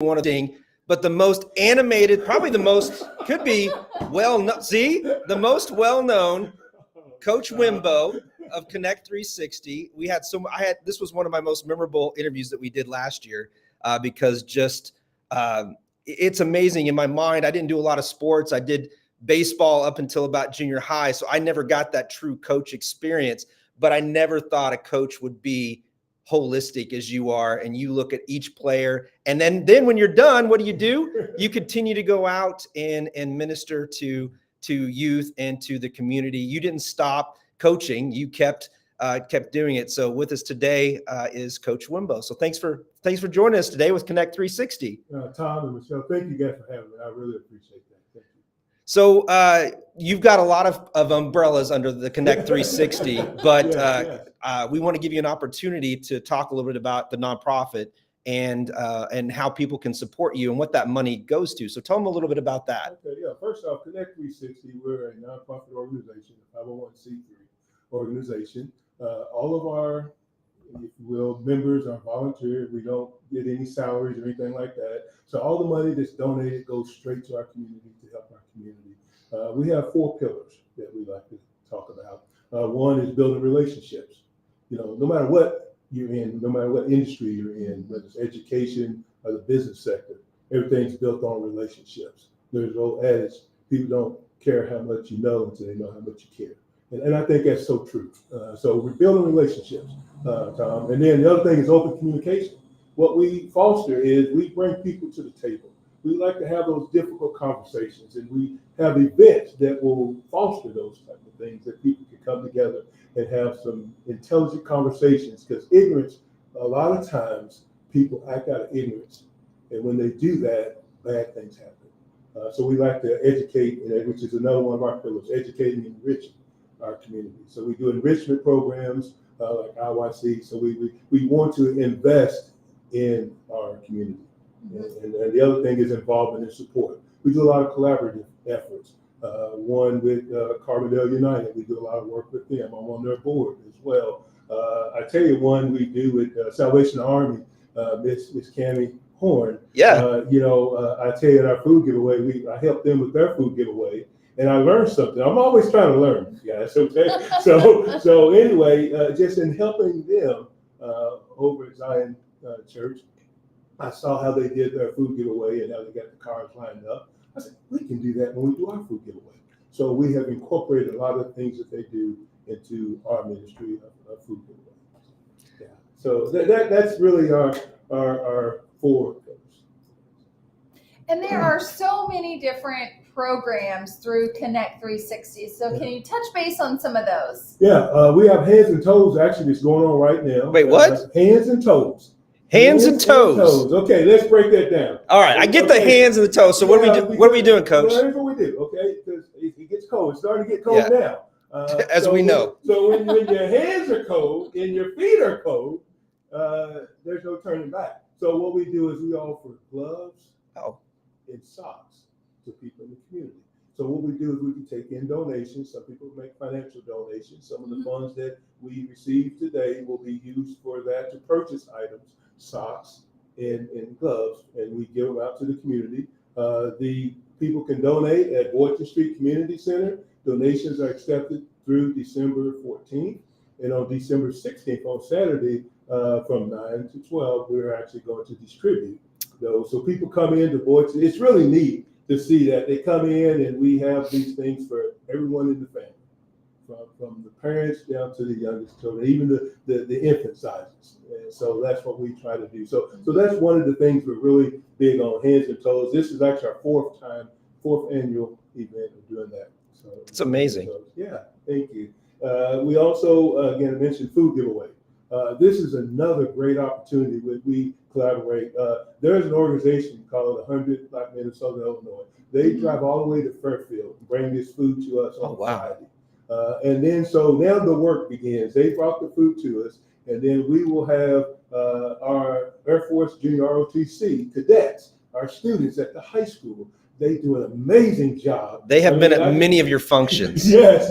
one of the, but the most animated, probably the most, could be the most well-known Coach Wimbo of Connect 360. This was one of my most memorable interviews that we did last year because it's amazing. In my mind, I didn't do a lot of sports. I did baseball up until about junior high. So I never got that true coach experience, but I never thought a coach would be holistic as you are. And you look at each player. And then when you're done, what do? You continue to go out and minister to youth and to the community. You didn't stop coaching. You kept doing it. So with us today is Coach Wimbo. So thanks for joining us today with Connect 360. Tom and Michelle, thank you guys for having me. I really appreciate that. Thank you. So you've got a lot of umbrellas under the Connect 360, but we want to give you an opportunity to talk a little bit about the nonprofit and how people can support you and what that money goes to. So tell them a little bit about that. Okay, yeah. First off, Connect 360, we're a nonprofit organization, a 501c3 organization. All of our, if you will, members are volunteer. We don't get any salaries or anything like that. So all the money that's donated goes straight to our community to help our community. We have 4 pillars that we like to talk about. One is building relationships. No matter what you're in, no matter what industry you're in, whether it's education or the business sector, everything's built on relationships. There's no adage, people don't care how much you know until they know how much you care. And I think that's so true. So we're building relationships, Tom. And then the other thing is open communication. What we foster is we bring people to the table. We like to have those difficult conversations, and we have events that will foster those type of things, that people can come together and have some intelligent conversations, because ignorance, a lot of times people act out of ignorance. And when they do that, bad things happen. So we like to educate, which is another one of our pillars, educating and enriching our community. So we do enrichment programs like IYC. So we want to invest in our community. And the other thing is involvement and support. We do a lot of collaborative efforts. One with Carbondale United, we do a lot of work with them. I'm on their board as well. I tell you one we do with Salvation Army, Miss Cammie Horn. Yeah. I tell you, at our food giveaway, I helped them with their food giveaway. And I learned something. I'm always trying to learn, guys. Okay. So anyway, just in helping them over at Zion Church, I saw how they did their food giveaway and how they got the cars lined up. I said, we can do that when we do our food giveaway. So we have incorporated a lot of things that they do into our ministry of food giveaway. Yeah. So that's really our 4 pillars. And there are so many different programs through Connect 360. So can you touch base on some of those? Yeah, we have Hands and Toes actually that's going on right now. Wait, what? Hands and Toes. Hands and toes. Okay, let's break that down. All right, I get the hands and the toes. So what are we doing, Coach? Well, here's what we do, okay? Because it gets cold. It's starting to get cold now. As we know. So when your hands are cold and your feet are cold, there's no turning back. So what we do is we offer gloves and socks to people in the community. So what we do is we can take in donations. Some people make financial donations. Some of the funds that we receive today will be used for that to purchase items, socks and gloves, and we give them out to the community. The people can donate at Boynton Street Community Center. Donations are accepted through December 14th. And on December 16th, on Saturday, from 9 to 12, we're actually going to distribute those. So people come in to Boynton. It's really neat to see that they come in and we have these things for everyone in the family, from the parents down to the youngest children, even the infant sizes. And so that's what we try to do. So that's one of the things we're really big on, Hands and Toes. This is actually our 4th annual event of doing that. So it's amazing. So, yeah, thank you. We also, again, mentioned food giveaway. This is another great opportunity where we collaborate. There's an organization called 100 Black Men of Southern Illinois. They drive all the way to Fairfield and bring this food to us on Friday. And then so now the work begins. They brought the food to us, and then we will have our Air Force Junior ROTC cadets, our students at the high school. They do an amazing job. They have been at many of your functions. Yes.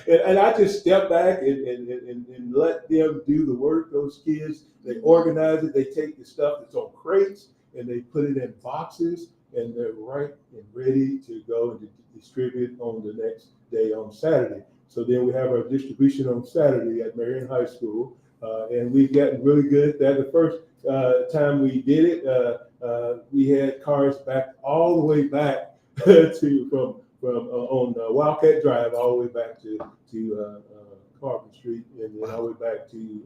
And I just step back and let them do the work. Those kids, they organize it. They take the stuff that's on crates and they put it in boxes, and they're right and ready to go and distribute on the next day on Saturday. So then we have our distribution on Saturday at Marion High School, and we've gotten really good at that. The first time we did it, we had cars back all the way back to from on Wildcat Drive all the way back to Carpenter Street, and then all the way back to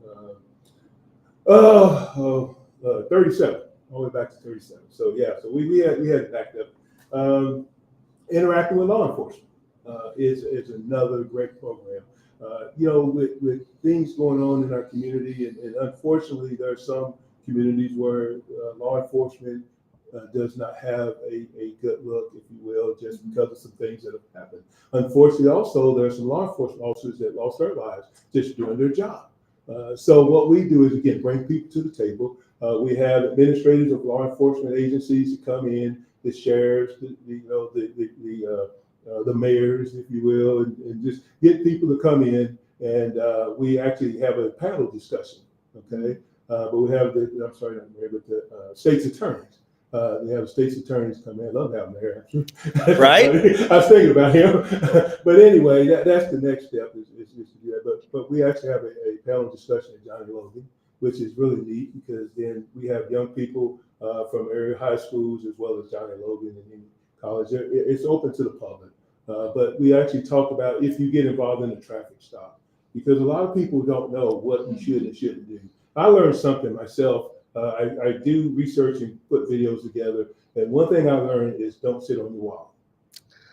37, all the way back to 37. So yeah, so we had it backed up. Interacting with law enforcement is another great program. With things going on in our community, and unfortunately, there are some communities where law enforcement does not have a good look, if you will, just because of some things that have happened. Unfortunately, also, there are some law enforcement officers that lost their lives just doing their job. So what we do is, again, bring people to the table. We have administrators of law enforcement agencies that come in, the sheriffs, the mayors, if you will, and just get people to come in, and we actually have a panel discussion, okay? But we have the state's attorneys. We have state's attorneys come in. I love having there, actually. Right? I was thinking about him. But anyway, that's the next step is to do that. But we actually have a panel discussion at Johnny Logan, which is really neat, because then we have young people from area high schools as well as Johnny Logan and in college. It's open to the public. But we actually talk about if you get involved in a traffic stop, because a lot of people don't know what you should and shouldn't do. I learned something myself. I do research and put videos together, and one thing I learned is don't sit on your wallet.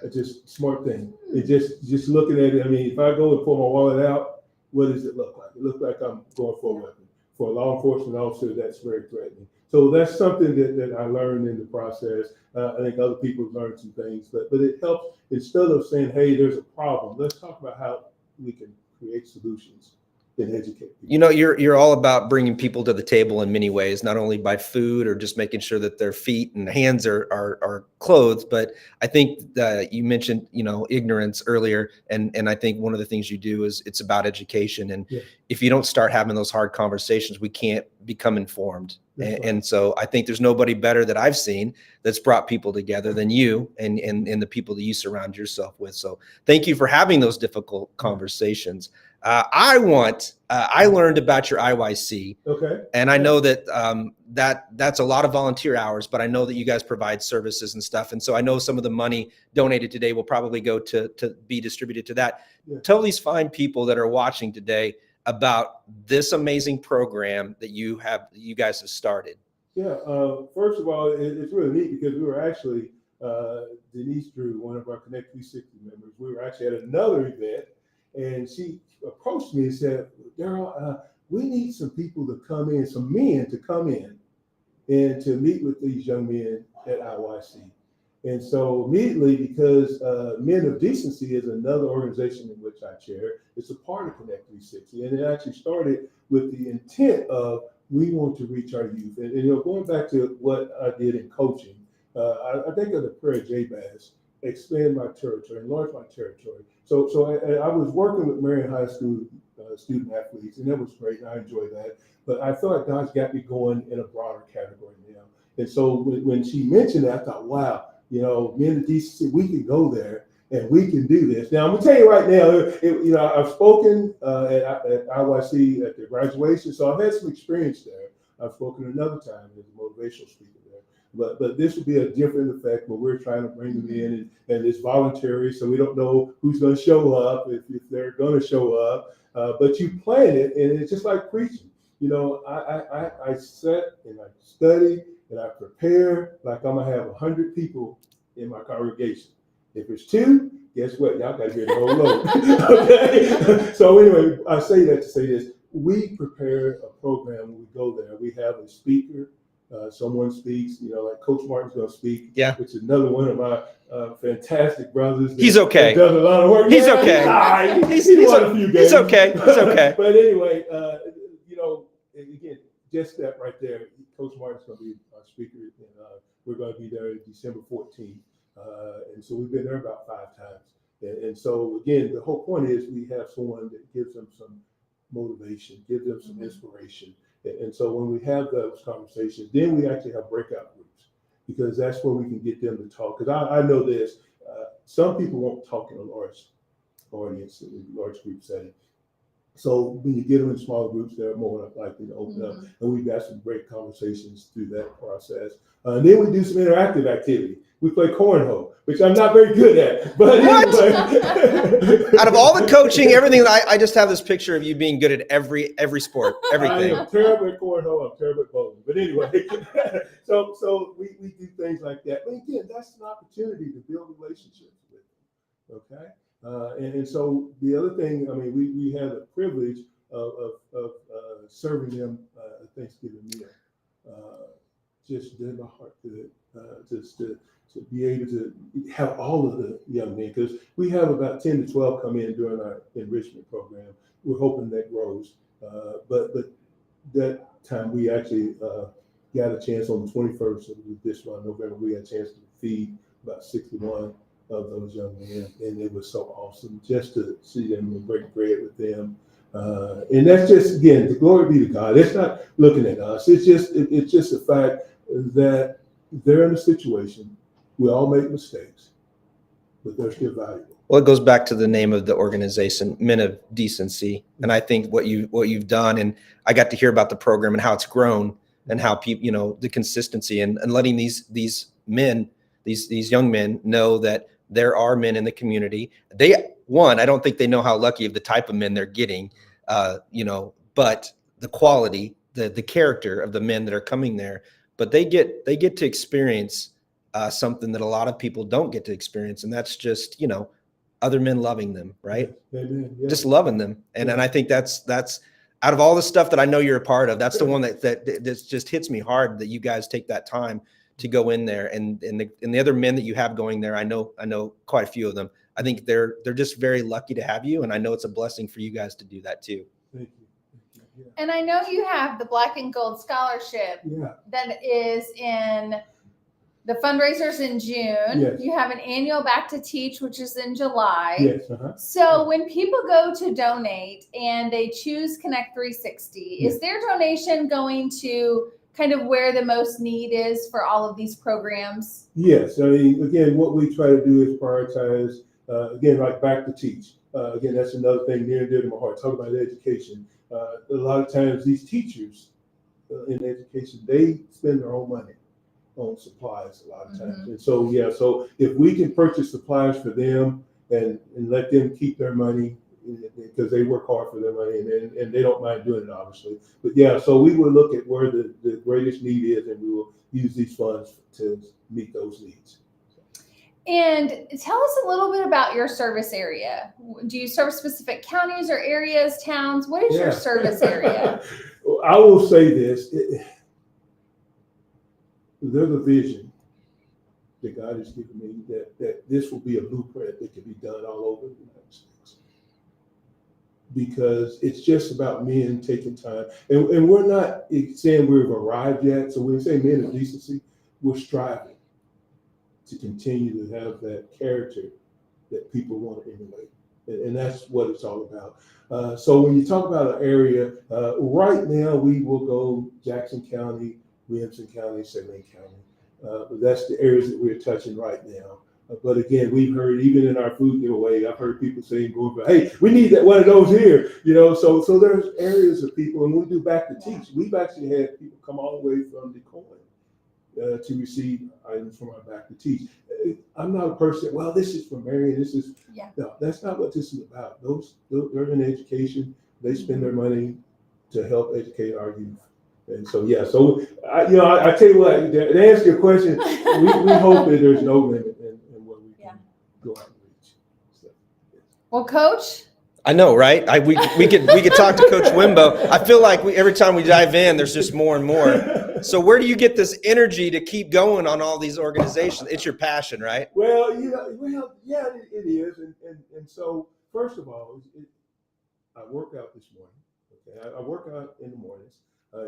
It's just smart thing. It just looking at it. I mean, if I go and pull my wallet out, what does it look like? It looks like I'm going for a weapon. For a law enforcement officer, that's very threatening. So that's something that I learned in the process. I think other people have learned some things, but it helps. Instead of saying, hey, there's a problem, let's talk about how we can create solutions and educate people. You're all about bringing people to the table in many ways, not only by food or just making sure that their feet and hands are clothed, but I think that you mentioned, ignorance earlier. And I think one of the things you do is it's about education. And Yeah. if you don't start having those hard conversations, we can't become informed. Right. And so I think there's nobody better that I've seen that's brought people together than you and the people that you surround yourself with. So thank you for having those difficult conversations. I learned about your IYC. Okay. And I know that that's a lot of volunteer hours, but I know that you guys provide services and stuff. And so I know some of the money donated today will probably go to be distributed to that. Yeah. Tell these fine people that are watching today about this amazing program that you guys have started. Yeah. First of all, it's really neat because we were actually, Denise Drew, one of our Connect 360 members, we were actually at another event, and she approached me and said, Daryl, we need some people to come in, some men to come in and to meet with these young men at IYC. And so immediately, because Men of Decency is another organization in which I chair, it's a part of Connect 360. And it actually started with the intent of we want to reach our youth. And going back to what I did in coaching, I think of the prayer Jabez, expand my territory, enlarge my territory. So I was working with Marion High School student athletes, and that was great, and I enjoyed that. But I thought God's got me going in a broader category now. And so when she mentioned that, I thought, wow, Men of Decency, we can go there and we can do this. Now, I'm gonna tell you right now, I've spoken at IYC at the graduation, so I've had some experience there. I've spoken another time as a motivational speaker there. But this would be a different effect where we're trying to bring them in, and it's voluntary, so we don't know who's going to show up, if they're going to show up. But you plan it, and it's just like preaching. I sit and I study and I prepare like I'm gonna have 100 people in my congregation. If it's 2, guess what? Y'all got to hear the whole load. Okay. So anyway, I say that to say this: we prepare a program when we go there. We have a speaker. Someone speaks, like Coach Martin's going to speak, which is another one of my fantastic brothers. He's okay. Does a lot of work. He's okay. He's won a few games. He's okay. He's okay. But anyway, again, just that right there. Coach Martin's going to be our speaker, and we're going to be there December 14th. And so we've been there about 5 times. And so again, the whole point is we have someone that gives them some motivation, gives them some inspiration. And so when we have those conversations, then we actually have breakout groups, because that's where we can get them to talk. Because I know this, some people won't talk in a large audience, in a large group setting. So when you get them in smaller groups, they're more likely to open up. And we've got some great conversations through that process. And then we do some interactive activity. We play cornhole, which I'm not very good at. But anyway. Out of all the coaching, everything, I just have this picture of you being good at every sport, everything. I am terrible at cornhole. I'm terrible at bowling. But anyway, so we do things like that. But again, that's an opportunity to build relationships with them. Okay. And so the other thing, I mean, we had the privilege of serving them a Thanksgiving meal. Just did my heart good, just to be able to have all of the young men, because we have about 10 to 12 come in during our enrichment program. We're hoping that grows, but that time we actually got a chance on the 21st of this month, November. We had a chance to feed about 61 of those young men, and it was so awesome just to see them and break bread with them. And that's just, again, the glory be to God. It's not looking at us. It's just the fact that they're in a situation. We all make mistakes, but they're still valuable. Well, it goes back to the name of the organization, Men of Decency. And I think what you've done, and I got to hear about the program and how it's grown, and how people, the consistency and letting these men, these young men know that there are men in the community. I don't think they know how lucky of the type of men they're getting, but the quality, the character of the men that are coming there, but they get to experience something that a lot of people don't get to experience. And that's just, other men loving them, right? Amen. Yeah. Just loving them. And I think that's out of all the stuff that I know you're a part of, that's the one that just hits me hard, that you guys take that time to go in there, and the other men that you have going there. I know quite a few of them. I think they're just very lucky to have you. And I know it's a blessing for you guys to do that too. Thank you. Yeah. And I know you have the Black and Gold Scholarship that is in the fundraisers in June. Yes. You have an annual Back to Teach, which is in July. Yes. So when people go to donate and they choose Connect 360, is their donation going to kind of where the most need is for all of these programs? Yes. I mean, again, what we try to do is prioritize, again, like Back to Teach. Again, that's another thing near and dear to my heart. Talk about education. A lot of times these teachers in education, they spend their own money on supplies a lot of times. And so, so if we can purchase supplies for them and let them keep their money, because they work hard for their money, and they don't mind doing it, obviously. But so we will look at where the greatest need is, and we will use these funds to meet those needs. And tell us a little bit about your service area. Do you serve specific counties or areas, towns? What is your service area? I will say this. There's a vision that God has given me that this will be a blueprint that can be done all over the United States. Because it's just about men taking time. And we're not saying we've arrived yet. So when we say men of decency, we're striving to continue to have that character that people want to emulate. And that's what it's all about. So when you talk about an area, right now we will go Jackson County, Williamson County, Saline County. But that's the areas that we're touching right now. But again, we've heard, even in our food giveaway, I've heard people saying, hey, we need that one of those here. So there's areas of people, and when we do Back to Teach, we've actually had people come all the way from DeCoin to receive items from our Back to Teach. I'm not a person, well, this is for Marion, this is, no, that's not what this is about. They're in education, they spend their money to help educate our youth. And so, I tell you what, to answer your question, we hope that there's no limit in what we can go out and reach. So, Well, Coach, I know, right? We could talk to Coach Wimbo. I feel like every time we dive in, there's just more and more. So where do you get this energy to keep going on all these organizations? It's your passion, right? Well, it is. And so, first of all, I work out this morning. Okay, I work out in the mornings.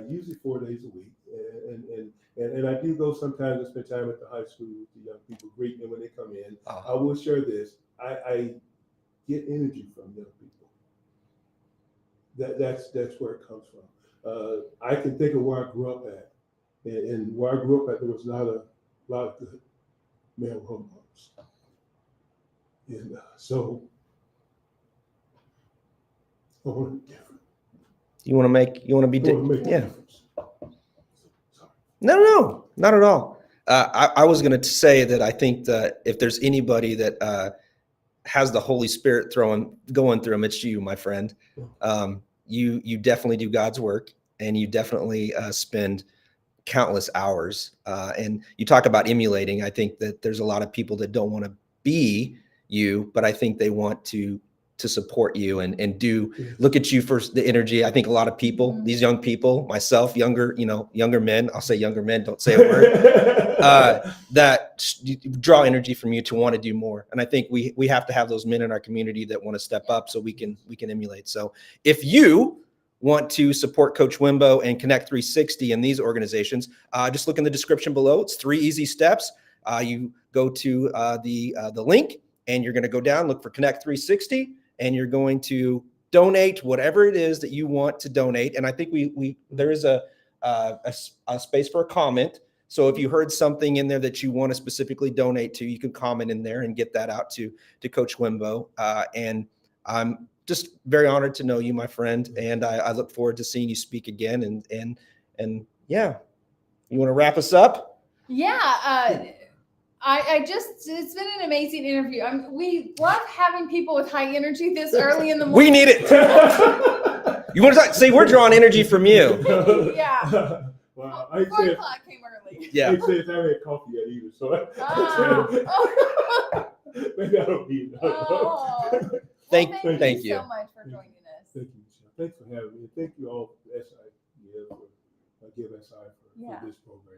Usually 4 days a week, and I do go sometimes and spend time at the high school with the young people, greet them when they come in. I will share this: I get energy from young people. That's where it comes from. I can think of where I grew up at, and where I grew up at, there was not a lot of good male role models, and so I want to be different. You want to be, I want to make a yeah. difference. Sorry. No, not at all. I was going to say that I think that if there's anybody that has the Holy Spirit going through them, it's you, my friend. You definitely do God's work, and you definitely spend countless hours. And you talk about emulating. I think that there's a lot of people that don't want to be you, but I think they want to support you and look at you for the energy. I think a lot of people, these young people, myself, younger men, I'll say younger men, don't say a word, that draw energy from you to want to do more. And I think we have to have those men in our community that want to step up so we can emulate. So if you want to support Coach Wimbo and Connect 360 and these organizations, just look in the description below. It's 3 easy steps. You go to the link, and you're going to go down, look for Connect 360, and you're going to donate whatever it is that you want to donate. And I think there is a space for a comment. So if you heard something in there that you want to specifically donate to, you can comment in there and get that out to Coach Wimbo. And I'm just very honored to know you, my friend. And I look forward to seeing you speak again. And yeah, you want to wrap us up? Yeah. It's been an amazing interview. We love having people with high energy this early in the morning. We need it. You want to see? We're drawing energy from you. Yeah. Wow. 4 o'clock came early. Yeah. I said I haven't had coffee yet either, so maybe I don't need it. Thank Thank you so much for joining us. Thank you, Michelle. Thanks for having me. Thank you all for SICF, for GiveSI for this program.